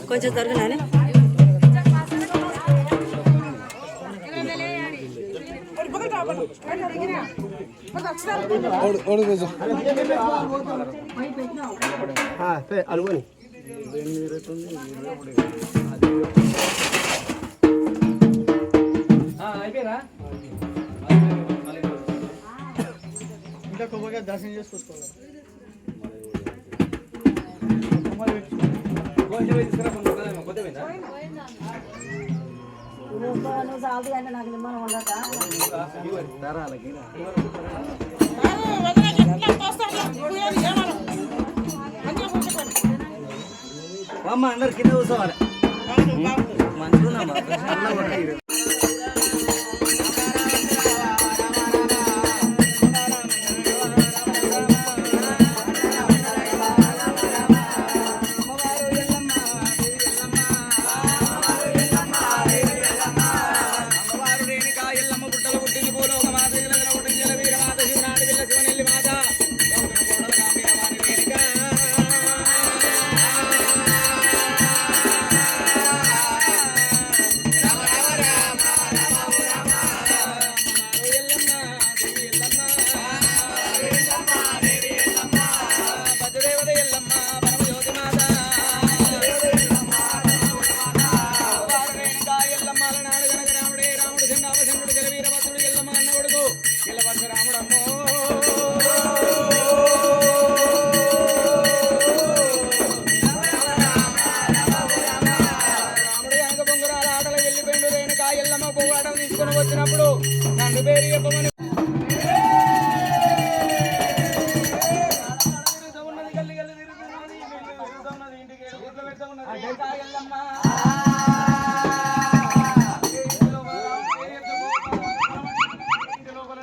కొంచెం తరగనానే అనుకోని అయిపోయారా ఇంకా కొబ్బరిగా దర్శనం చేసుకొచ్చుకోవాలి నాకు నిమ్మనం ఉండక అమ్మ అందరు కింద కూర్చోవాలి మంచిగా వచ్చినప్పుడు నన్ను పేరు చెప్పమని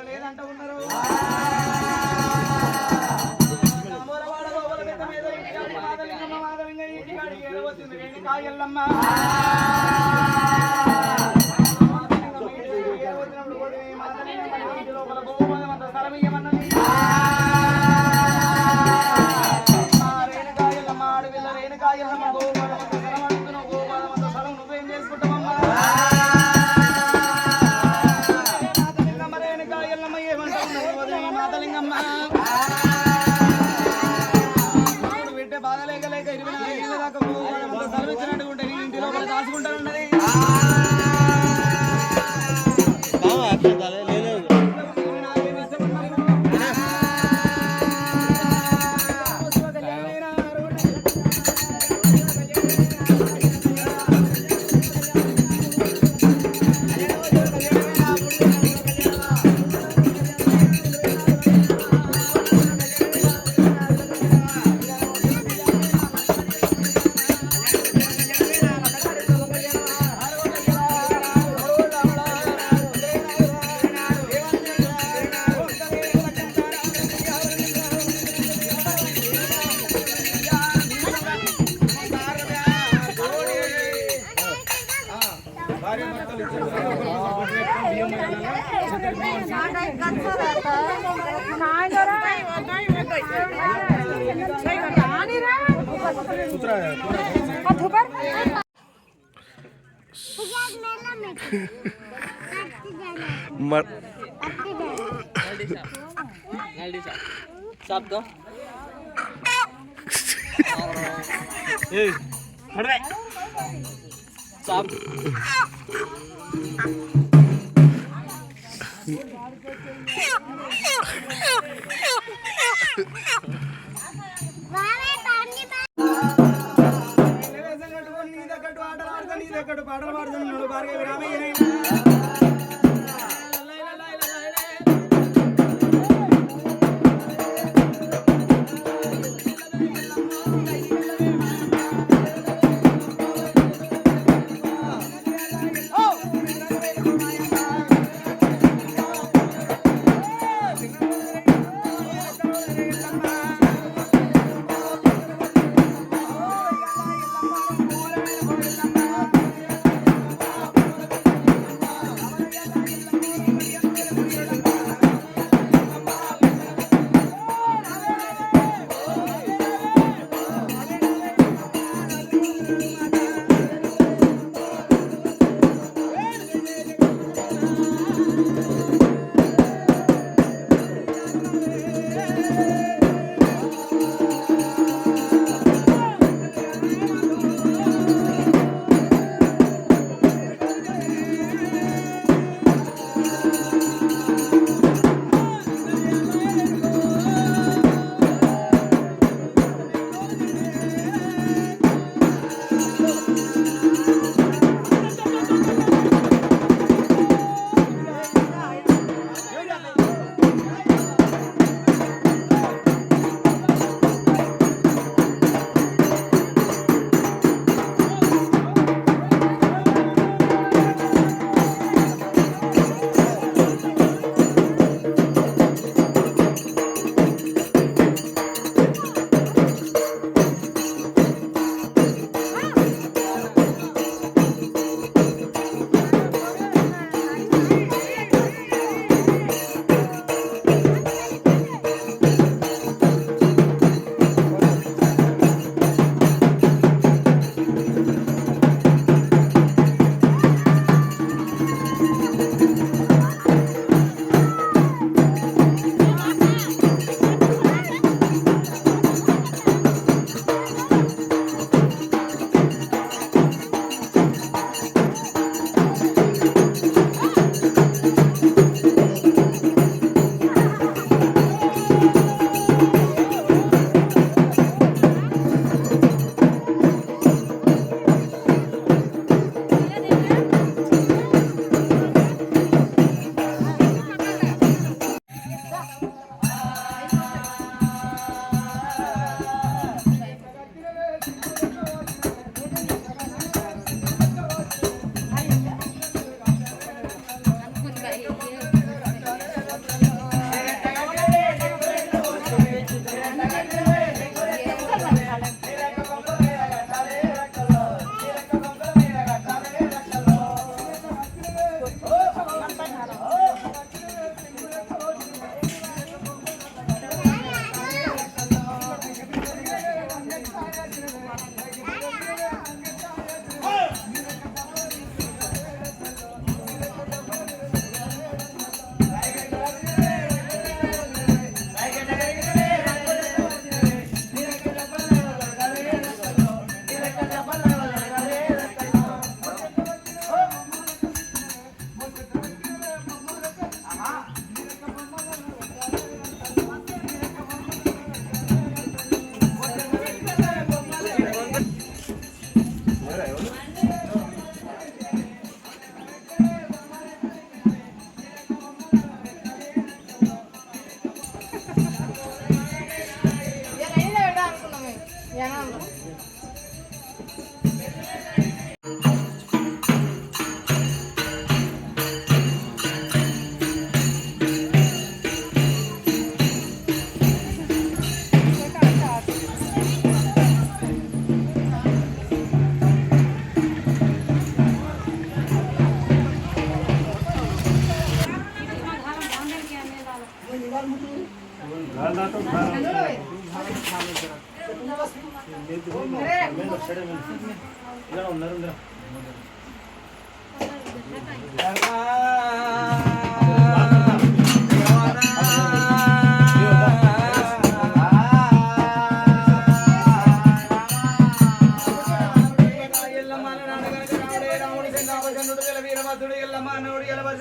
లేదంట ఉన్నారు బిడ్డ బాధ లేక 24 ఏళ్ళ దాకా సెలవిచ్చినట్టు ఉంటే ఇంటి లోపల దాచుకుంటానున్నది Sabdo. Hey, hurry. Sab. పాటలు పాడుతున్నాడు భార్గవి రామయ్య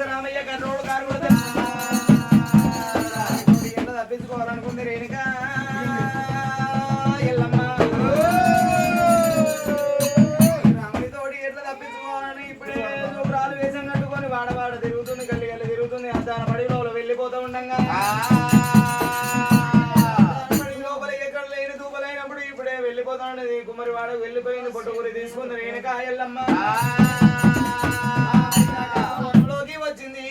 రామయ్య కర్రోడు కారు తప్పించుకోవాలనుకుంది రేణుక ఎల్లమ్మ రాముడితోటి ఎట్లా తప్పించుకోవాలని ఇప్పుడే శుభ్రాలు వేసం కట్టుకొని వాడవాడ తిరుగుతుంది గల్లి గల్లి తిరుగుతుంది అంతాన పడి లోపల వెళ్ళిపోతూ ఉండంగా లోపల ఎక్కడ లేని దూపలైనప్పుడు ఇప్పుడే వెళ్ళిపోతా ఉండేది కుమ్మరి వాడ వెళ్ళిపోయింది పొట్టుకూరి తీసుకుంది రేణుక ఎల్లమ్మ వచ్చింది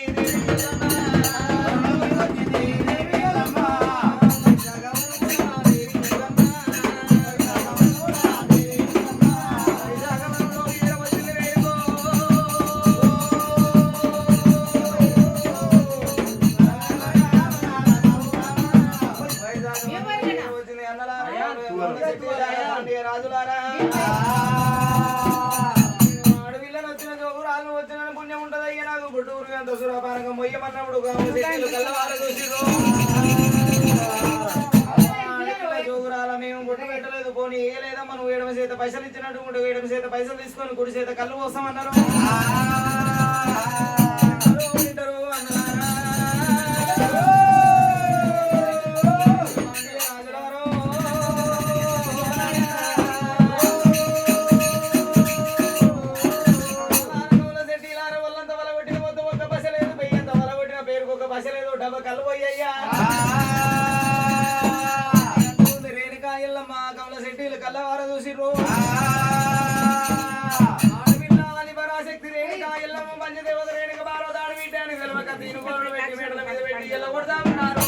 రాజులారా అడవిలో వచ్చిన జోగురాలు వచ్చిన పుణ్యం ఉంటది అయ్యా నాకు గుడ్డూరు అంత సురాపానకం మొయ్యమన్నప్పుడు జోగురాల మేము గుడ్డు పెట్టలేదు పోనీ ఏ లేదమ్మా నువ్వు ఏడమ చేత పైసలు ఇచ్చినట్టు ఏడమ చేత పైసలు తీసుకొని కుడి చేత కళ్ళు కోసం అన్నారు రేణుకా ఎల్లమ్మ కమల శెట్టిలు కల్లవార చూసిర్రు పరాశక్తి రేణుకా ఎల్లమ్మ పంచదేవత రేణుక బారో దాడి వీటాన్ని వెలవక తీరు గోడలు పెట్టి మెడల మీద పెట్టి ఎల్ల కొడతా ఉన్నారు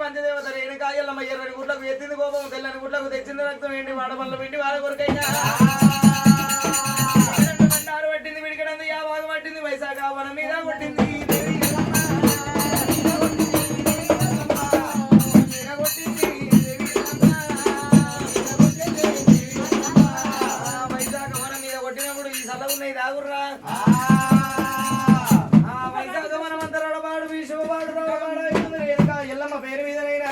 పంచదేవత రేణుకా ఎల్లమ్మ ఎర్రని గుడ్లకు ఎత్తింది కోపం తెల్లని గుడ్లకు తెచ్చింది రక్తం ఏంటి వాడపల్ల పిండి వాళ్ళ కొరకైనా పట్టింది విడికడంది యాభాగం పట్టింది వైశాఖ వనం మీద కొట్టింది వైశాఖ వనం మీద కొట్టినప్పుడు ఈ సల ఉన్నాయి దాగుర్రా వైశాఖ వనం అంతా రడబాడు విషవాడు రడబాడు ఎల్లమ్మ పేరు మీదనైనా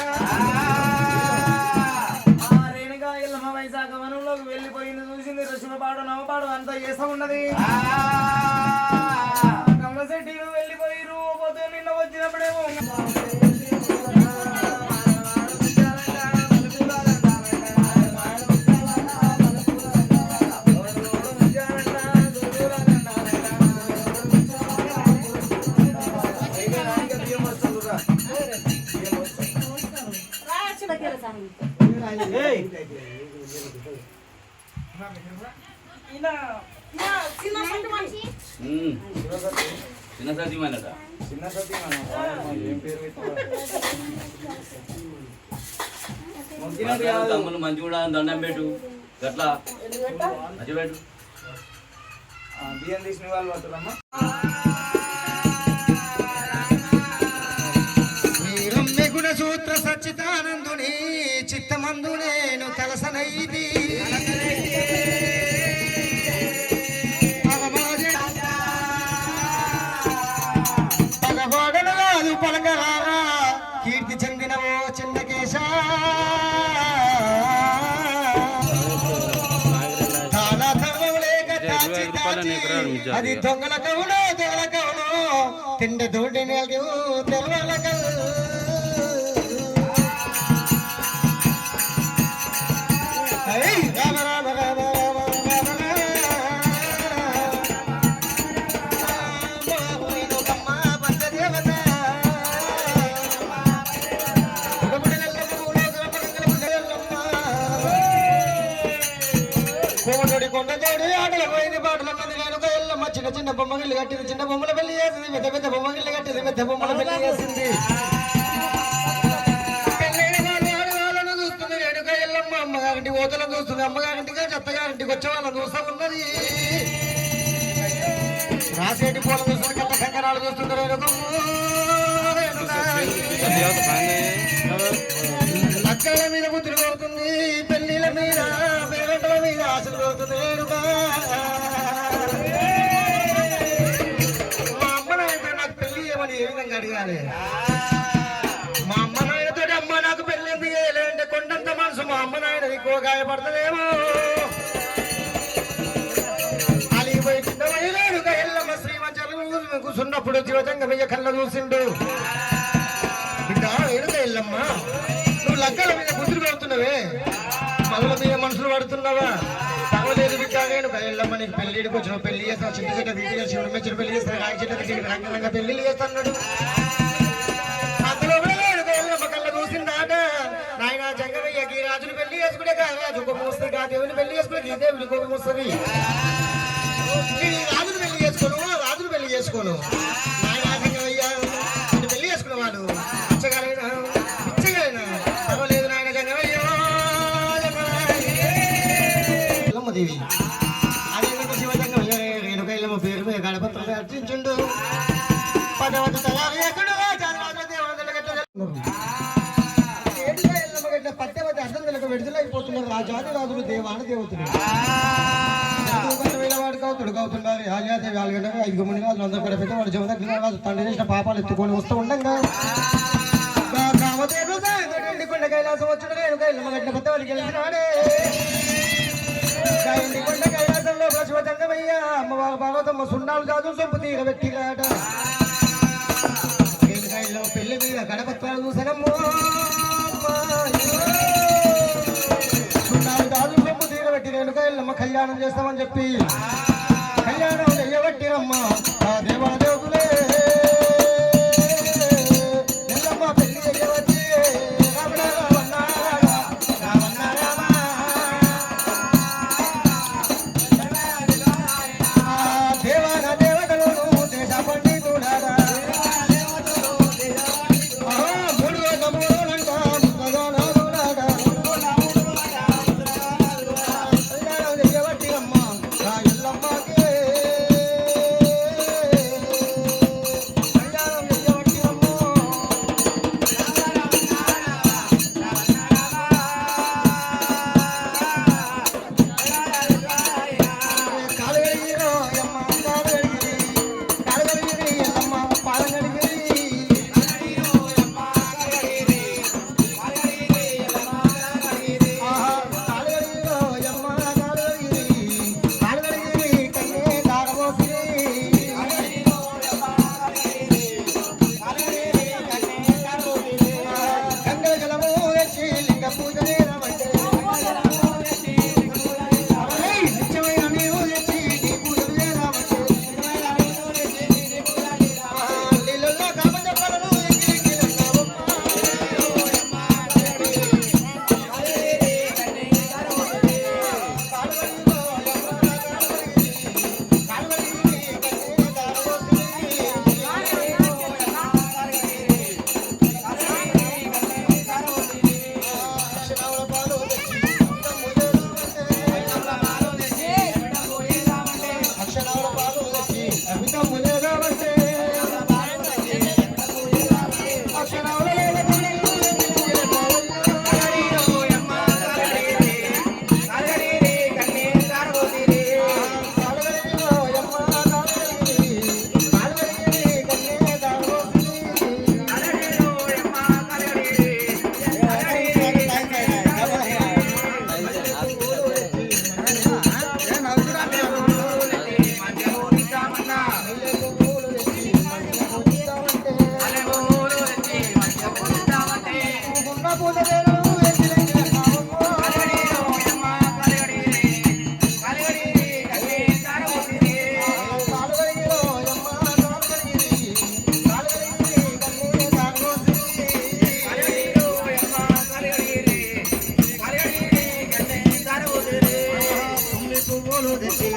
రేణుకా ఎల్లమ్మ వైశాఖ వనంలోకి వెళ్ళిపోయింది చూసింది ఋషులపాడు నవపాడు అంతా చేస్తా ఉన్నది కమలశెట్టి వెళ్ళిపోయి పోతే నిన్న వచ్చినప్పుడేమో చిన్న సతీ మనట చిన్న సతీ ఏం పేరు తమ్ములు మంచి కూడా దండం పెట్టు గట్లా మంచి పెట్టు బియ్యం తీసిన వాళ్ళు పడుతుందమ్మా గుణ సూత్ర సచ్చిదానందుని చిత్తమందు నేను తలసనైది పగవాడలు కాదు పలకరారా కీర్తి చెందినవో చిన్నకేశ అది దొంగల కవులు దొంగల కవులు తిండి దోడి తెలవల రామ రామ రామ చిన్న బొమ్మగిల్లు కట్టింది చిన్న బొమ్మల పెళ్లి చేసింది పెద్ద పెద్ద బొమ్మగిల్లు కట్టింది పెద్ద బొమ్మల పెళ్లి చేసింది వాళ్ళను చూస్తుంది రేణుక ఎల్లమ్మ అమ్మగారింటి ఓతలను చూస్తుంది అమ్మగారింటిగా చెత్తగారింటికి వచ్చే వాళ్ళని చూస్తూ ఉన్నది రాసేటి పూల చూస్తుంది కట్ట కంకరాలు చూస్తుంది లక్కల మీద బుద్ధులు కొడుతుంది పెళ్లిల మీద పేరంటల మీద ఆశలు కొడుతుంది మా అమ్మ నాయనతో నాకు పెళ్లి చేయమని ఏ విధంగా అడగాలి మా అమ్మ నాయనతో అమ్మ నాకు పెళ్లి ఎందుకు చేయలేదంటే కొండంత మనసు మా అమ్మ నాయన ఎక్కువ గాయపడతలేమో అలిగిపోయి కింద వైలేడు ఎల్లమ్మ శ్రీమంచలు కూర్చున్నప్పుడు జీవితంగా వెయ్య కళ్ళ చూసిండు బిడ్డ ఎరుక ఎల్లమ్మ నువ్వు లక్కల మీద బుద్ధులు పెడుతున్నావే మగల మీద మనుషులు పడుతున్నావా తగలేదు బిడ్డ నేను ఎల్లమ్మ నీకు పెళ్లిడికి వచ్చిన పెళ్లి చేస్తాను చిన్న చిన్న దిగి శివుడు మెచ్చిన పెళ్లి చేస్తాను రాయి చెట్ల దిగి రంగరంగా పెళ్లి చేస్తాడు అందులో ఎల్లమ్మ కళ్ళ చూసిందాట నాయన జంగమయ్యకి రాజుని పెళ్లి చేసుకునే రాజు కోపం వస్తుంది ఆ దేవుని పెళ్లి చేసుకునే ఈ దేవుని కోపం వస్తుంది నేను రాజుని పెళ్లి చేసుకోను రాజుని పెళ్లి చేసుకోను నాయన జంగమయ్య నేను పెళ్లి చేసుకునే వాడు పిచ్చగారైనా పిచ్చగారైనా పర్వాలేదు నాయన జంగమయ్య దేవి అదే శివజంగం రేణుక ఎల్లమ్మ పేరు మీద గణపత్రం అర్చించుండు పదవతి తయారు ఎక్కడుగా పద్దెవతి అర్థం తెలక విడుదలైపోతున్నారు ఆ జాతి రాజులు దేవాన దేవతలు వేలవాడు కవుతుడు కవుతున్నారు రాజాదేవి 4 గంటలకు 5 మంది రాజులు అందరూ కూడా పెద్దవాడు జమదగ్ని రాజు తండ్రి చేసిన పాపాలు ఎత్తుకొని వస్తూ ఉండగా కామదేవుడు కొండ కైలాసం వచ్చిన రేణుక ఎల్లమ్మ గట్టిన పెద్దవాడికి గెలిచినాడే కొండ కైలాసంలో శివజంగమయ్య అమ్మవారు భాగవతమ్మ సున్నాలు కాదు సొంపు తీర పెట్టిరాట పెళ్లి మీద గణపత్రాలు చూసానమ్మో సున్నాలు కాదు సొంపు తీర పెట్టి రేణుక ఎల్లమ్మ కళ్యాణం చేస్తామని చెప్పి కళ్యాణం చెయ్యబట్టిరమ్మ ఆ దేవాదేవులే ఎల్లమ్మ పెళ్లి చెయ్యబట్టి పువ్వులు తెచ్చి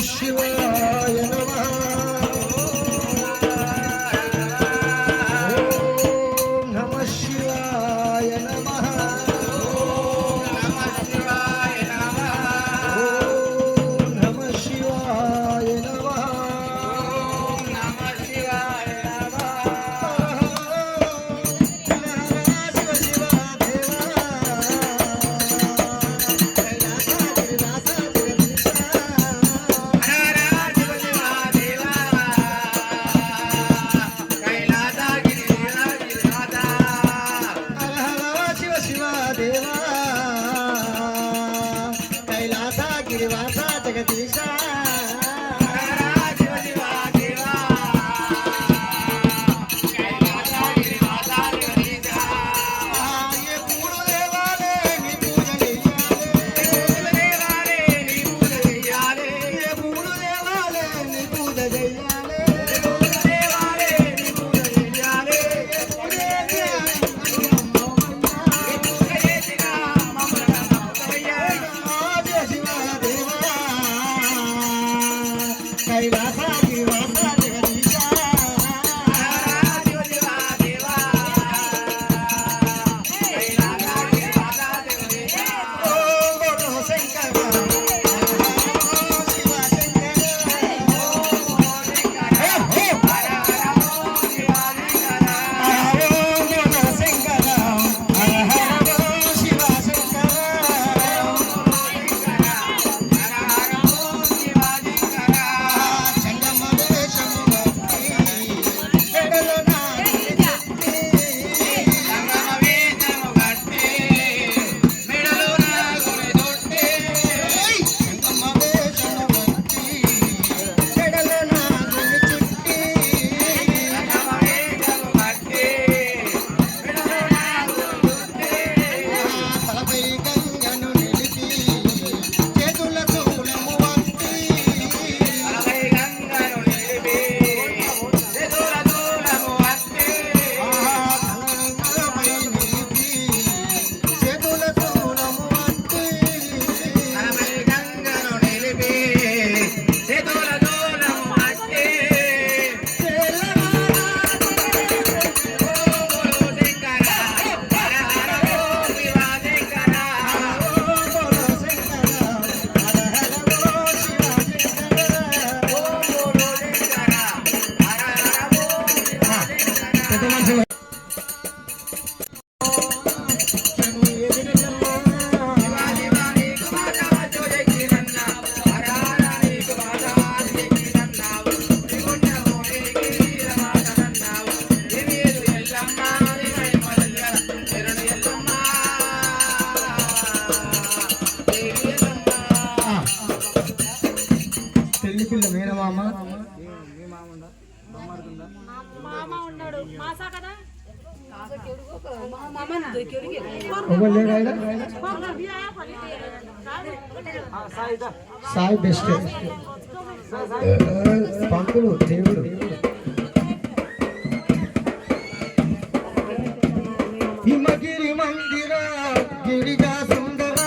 శివాయ నమః ఓం నమః శివాయ నమః ఓం నమః శివాయ నమః ఓం నమః శివాయ నమః ఓం నమః శివాయ పెళ్లిపిల్ల మేనమామ మామ ఉన్నాడు మాసా కదా సాయి బెస్ట్ పంతులు దేవుడు హిమగిరి మందిర గిరిజా సుందర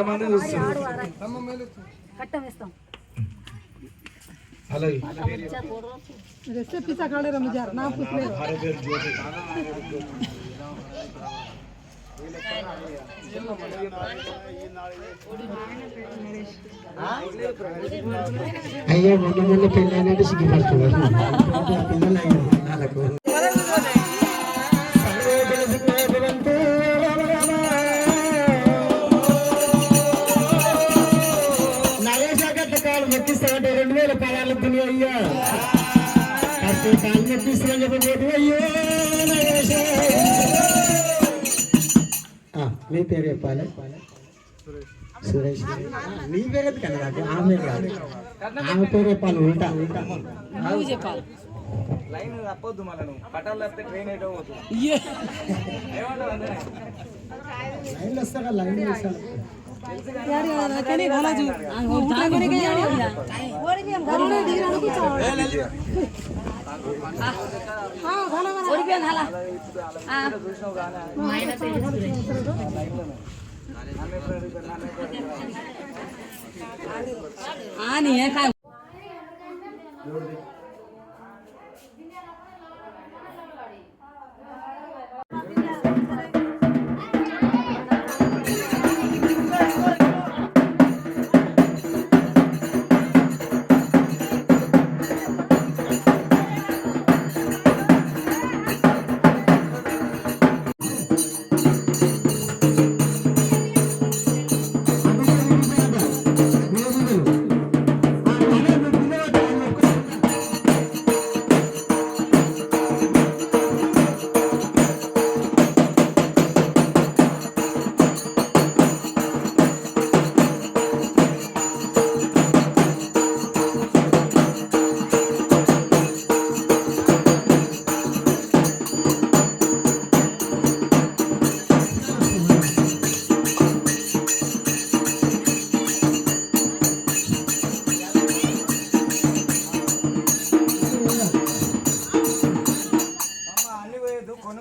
ఎంతమంది చూస్తున్నారు కట్టం ఇస్తాం హలో అయ్యో మొన్న పెళ్ళి సిగ్గుపడుతున్నారు పిల్లలు వాళ్ళకు కాలు మెప్పిస్తామంటే 2000 పదాలు అయ్యా కాలు మెప్పిస్తామని చెప్పబోతు అయ్యో మీ పేరు చెప్పాలి సురేష్ నీ పేరు కదా నాకు ఆమె కాదు ఆమె పేరు చెప్పాలి ఉల్టా చెప్పాలి లైన్ తప్పొద్దు మళ్ళీ నువ్వు పట్టాలు తప్పితే ట్రైన్ అయితే పోతుంది ఏమంటావు అందరే లైన్లో వస్తారా లైన్ వస్తాను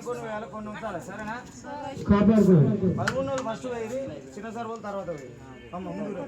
కొన్ని వేల కొన్ని ఉంటారా సరేనా 13 ఫస్ట్ పోయి చిన్న సర్వలు తర్వాత పోయి అమ్మ ముందు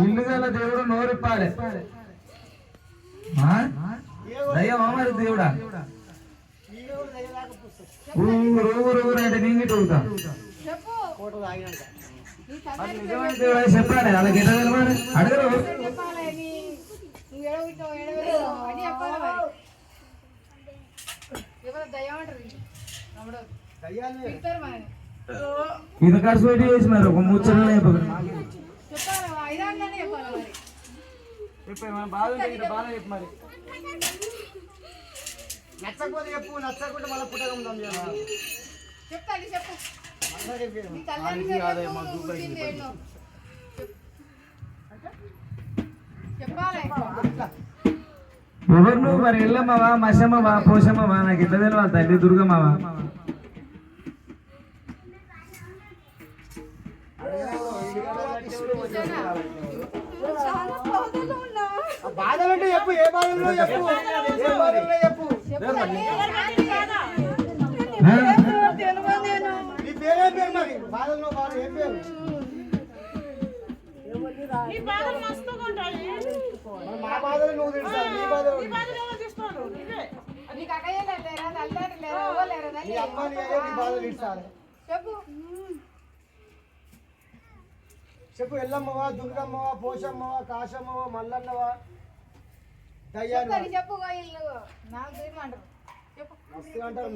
ఇల్లు గల దేవుడు నోరిప్పాలి. దయ్యం అమరు దేవుడా ఊరు అంటే నేను ఊగుతా నిజమైన దేవుడా చెప్పాలి. అలాగే ఎట్లా తెలవాలి అడగరు. ఇంత ఖర్చు పెట్టి చేసినారు ఒక ముచ్చట బాగా చెప్పి మరి నచ్చకపోతే చెప్పు, నచ్చకుంటే మళ్ళీ పుట్టగా ఉందాం. చెప్తాను చెప్పు. అందరికీ చెప్పేది. నీ తల్లిదండ్రులు పుట్టింది ఏంటో చెప్పాలి. ఎవరు నువ్వు మరి? ఎల్లమ్మవా, మశమ్మవా, పోషమ్మవా? నాకు ఎట్లా తెలియాలి తల్లి? దుర్గమ్మవా? బాధ అంటే చెప్పు, ఏ బాధలో చెప్పు, ఏ బాధలో చెప్పు. నీ పేరే పేరు మరి, బాధల్లో బాధ ఏం పేరు? మా బాధలు నువ్వు తెలుస్తావు, నీ బాధ నీకు అక్కయ్య లేరా, తల్లిదండ్రులు లేరా, ఎవరు లేరా నీ తల్లి? అమ్మ నీ అయ్యే నీ బాధలు ఇస్తాను. చెప్పు. చెప్పు. ఎల్లమ్మవా, దుర్గమ్మవా, పోషమ్మవా, కాశమ్మవా, మల్లన్నవా, దయ్యాలు చెప్తాను చెప్పు. ఇల్లు నాకు తీయమంటారు. చెప్పు మస్తు అంటారు.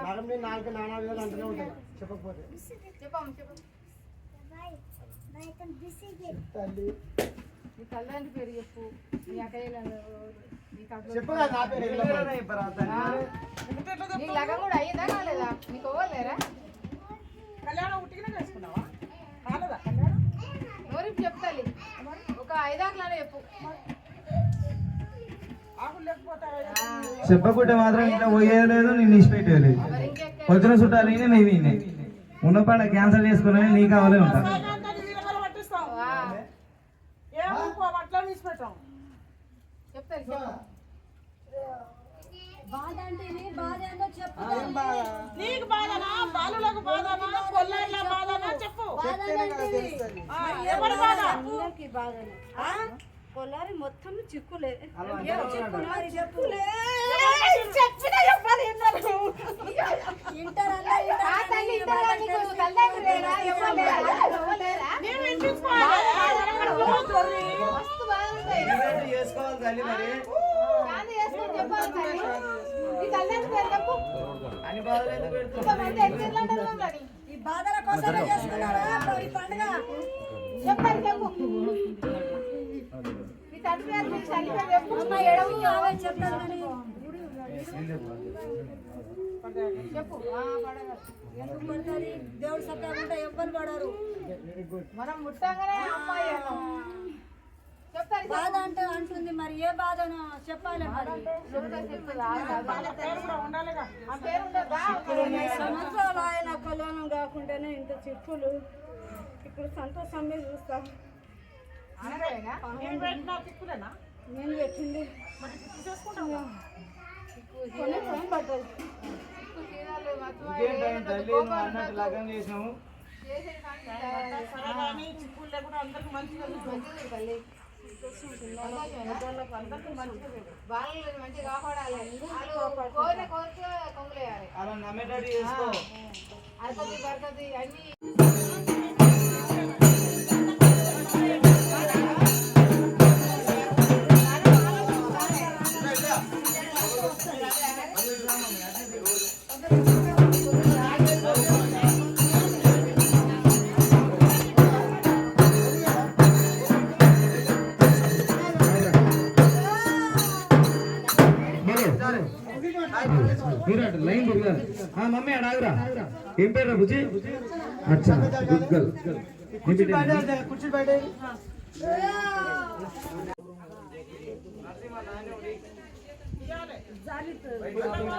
నరం మీద నాలుగు నానా విధాలు అంటూనే ఉంటాయి చెప్పకపోతే. చెప్పమ్మ చెప్పు. తల్లి నీ తల్లిదండ్రుల పేరు చెప్పు. నీ అక్కయ్య చెప్పు కదా, నా పేరు ఎల్లమ్మ. నీకు లగం కూడా అయ్యిందా కాలేదా? నీకు ఎవరు లేరా? ఎవరు చెప్తాలి? ఒక 5 ఆకులనే చెప్పు. చెప్పకుంటే మాత్రం ఇట్లా పోయేది లేదు, నేను ఇచ్చిపెట్టేది. మరి ఇంకెక్క వచ్చిన చుట్టాలు నేను ఉన్న పంట క్యాన్సల్ చేసుకుని నీకు కావాలే ఉంటాను. చెప్తాను చెప్పు. బాధ అంటే నీ బాధ ఏంటో చెప్పు. నీకు బాధనా, బాలులకు బాధనా, కొల్లాళ్ళ బాధనా చెప్పు. ఎవరి బాధ? అందరికి బాధనే. పొలారి మొత్తం చిక్కులే. చెప్పినా చెప్పాలి ఇంటారన్నా ఆ తల్లి ఇంటారా? నీకు తల్లిదండ్రులు లేరా? ఎవరు లేరా? ఎవరు లేరా? మస్తు బాగుంటాయి. చేసుకోవాలి తల్లి మరి. గాంధీ చేసుకొని చెప్పాలి తల్లి. నీ తల్లిదండ్రుల పేరు చెప్పు. అని బాధలు ఎందుకు పెడుతున్నావు? ఇంతమంది ఎట్లా అంటారు మరి? ఈ బాధల కోసమే చేసుకున్నారా ఈ పండుగ? చెప్తాను చెప్పు. నీ తండ్రి పేరు నీ తల్లి పేరు చెప్పు. ఏడవ అవే చెప్తాను కానీ చెప్పు. పడగ ఎందుకు పడుతుంది? దేవుడు సత్తాకుంటే ఎవ్వరు పడరు. మనం ముట్టంగానే అమ్మాయి అన్నాం. చెప్తాను బాధ అంటే అంటుంది మరి, ఏ బాధనో చెప్పాలి మరి. ఆ పేరు ఉండదా? సంవత్సరాలు ఆయన కళ్యాణం కాకుండానే ఇంత చిక్కులు. ఇప్పుడు సంతోషంగా చూస్తా. అనగానేనా? నేను పెట్టింది కొన్ని టైం పడుతుంది. చీరాలు ఇంకేం టైం తల్లి, నువ్వు అన్నట్టు లగ్నం చేసినాము. చిక్కులు లేకుండా అందరికి మంచిగా తల్లి వాళ్ళు మంచిగా కాపాడాలి. వాళ్ళు కోరిన కోరిక కొంగులేయాలి. అలా నమ్మేటట్టు చేసుకో. అరకది బరకది అన్ని లైన్ మమ్మీ అడాగురా. ఏం పేరు బుజ్జి? అచ్చా గుగ్గల్. కుర్చీ బయట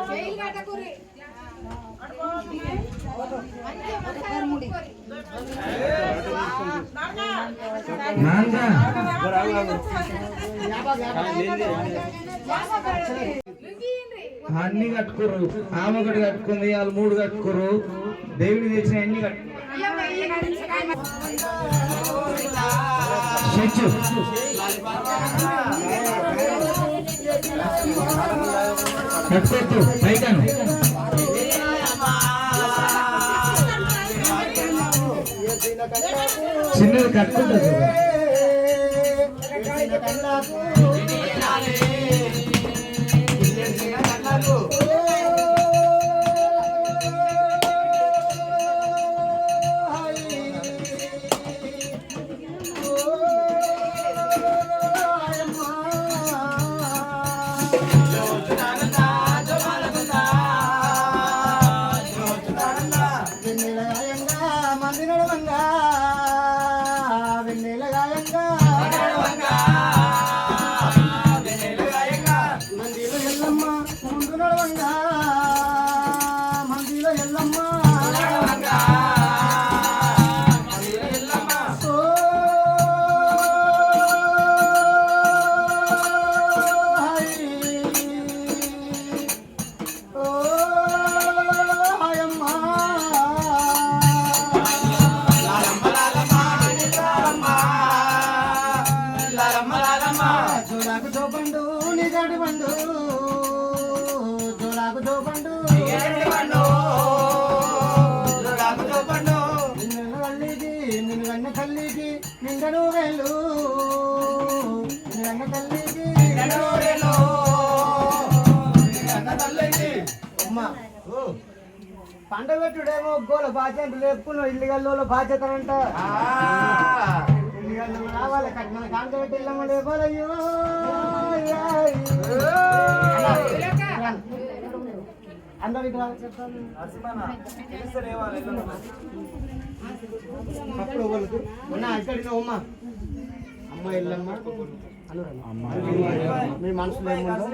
జైలు కట్టకూరి అన్ని కట్టుకోరు. ఆమె ఒకటి కట్టుకుంది, వాళ్ళు 3 కట్టుకోరు. దేవుడికి తెచ్చిన అన్ని కట్టుకోరు. కట్టుకోవచ్చు పైకాను. చిన్నది కట్టుకుంటుంది. పంట పెట్టుడేమో గోల బాధ్యత లేపుకున్నావు ఇల్లుగల్లో బాధ్యత అంట ఇల్లుగల్లో రావాలి కట్టిన కాంట పెట్టి ఇల్లమ్మ లేపాలయ్యో అందరూ ఇక్కడ అప్పుడు వాళ్ళకు ఉన్నా ఇక్కడ అమ్మ అమ్మ ఇల్లమ్మ మీ మనసులో ఏముందో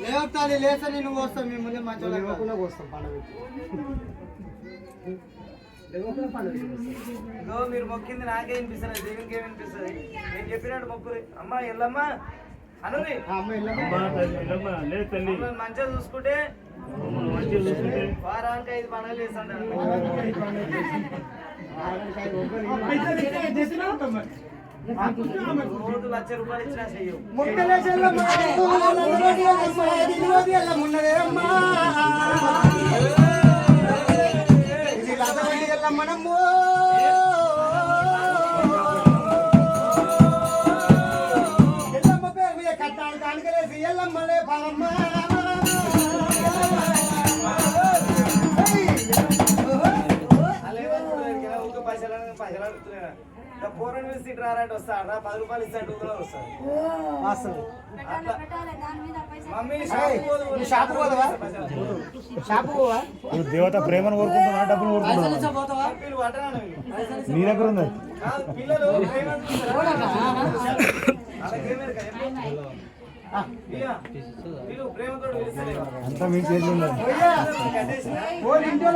లేవుతాది లేసని నువ్వు వస్తావు మీ ముందే మంచిగా లేవకుండా వస్తాం పండుగ మీరు మొక్కింది నాకే వినిపిస్తుంది దేవునికి ఏమి వినిపిస్తుంది నేను చెప్పినట్టు మొక్కురి అమ్మ ఎల్లమ్మ అనురి అమ్మ ఇల్లమ్మ మంచిగా చూసుకుంటే వారానికి 5 పండుగలు చేస్తాను రోజు ₹1,00,000 ఇచ్చినా చెయ్యవు మనము ఎల్లమ్మ పేరు మీద కట్టాలి కానుకలేసి ఎల్లమ్మలే పాలమ్మ పైసలు అడుగుతున్నా పూర్వం చూసి రారంటే వస్తాడా ₹10 ఇస్తాడు వస్తాడు మమ్మీ షాపు పోదవా షాపు పోవా దేవత ప్రేమను కోరుకుంటున్నా డబ్బులు కోరుకుంటున్నా నీ దగ్గర ఉంది పిల్లలు ప్రేమతో అంతా మీ చేతిలో ఉంది ఇంట్లో